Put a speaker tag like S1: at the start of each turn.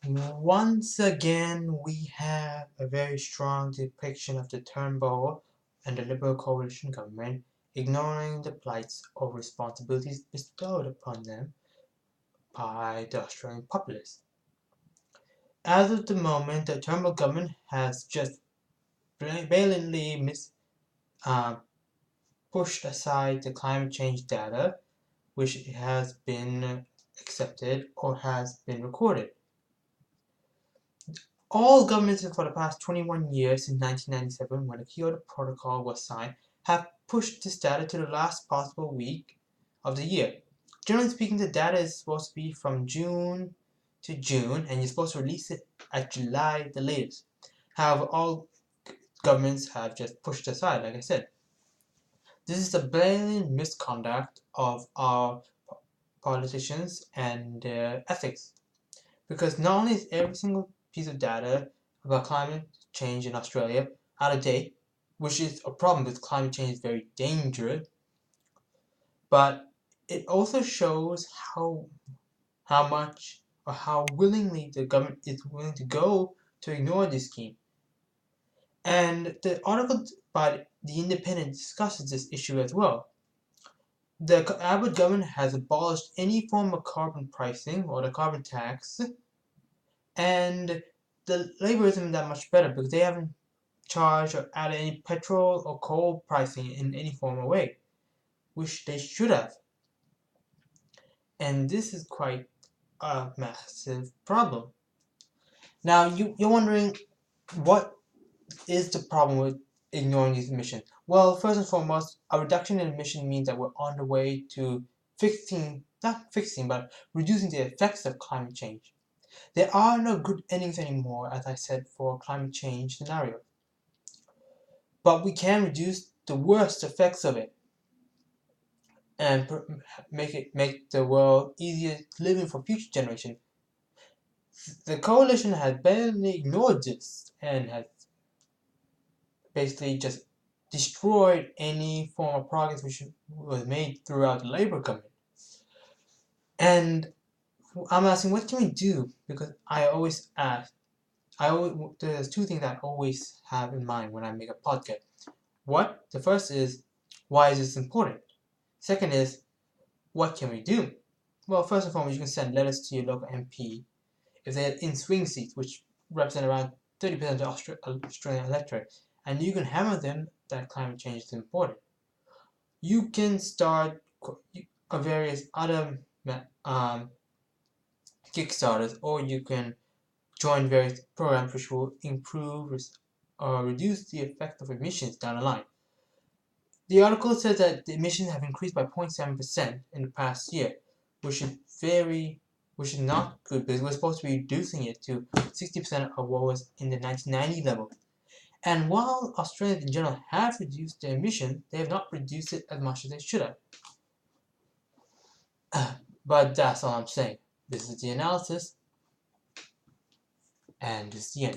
S1: Once again, we have a very strong depiction of the Turnbull and the Liberal coalition government ignoring the plights or responsibilities bestowed upon them by the Australian populace. As of the moment, the Turnbull government has just blatantly pushed aside the climate change data, which has been accepted or has been recorded. All governments for the past 21 years since 1997, when the Kyoto Protocol was signed, have pushed this data to the last possible week of the year. Generally speaking, the data is supposed to be from June to June, and you're supposed to release it at July the latest. However, all governments have just pushed aside, like I said. This is a blatant misconduct of our politicians and their ethics. Because not only is every single piece of data about climate change in Australia out of date, which is a problem because climate change is very dangerous, but it also shows how much or how willingly the government is willing to go to ignore this scheme. And the article by The Independent discusses this issue as well. The Abbott government has abolished any form of carbon pricing or the carbon tax, and the Labour isn't that much better because they haven't charged or added any petrol or coal pricing in any form or way, which they should have. And this is quite a massive problem. Now, you're wondering, what is the problem with ignoring these emissions? Well, first and foremost, a reduction in emission means that we're on the way to but reducing the effects of climate change. There are no good endings anymore, as I said, for climate change scenarios. But we can reduce the worst effects of it and make the world easier living for future generations. The coalition has barely ignored this and has basically just destroyed any form of progress which was made throughout the Labour government. And I'm asking, what can we do? Because there's two things I always have in mind when I make a podcast. The first is, why is this important? Second is, what can we do? Well, first and foremost, you can send letters to your local MP if they're in swing seats, which represent around 30% of the Australian electorate, and you can hammer them that climate change is important. You can start various other Kickstarters, or you can join various programs which will improve or reduce the effect of emissions down the line. The article says that the emissions have increased by 0.7% in the past year, which is not good because we're supposed to be reducing it to 60% of what was in the 1990 level. And while Australians in general have reduced their emissions, they have not reduced it as much as they should have. But that's all I'm saying. This is the analysis, and this is the end.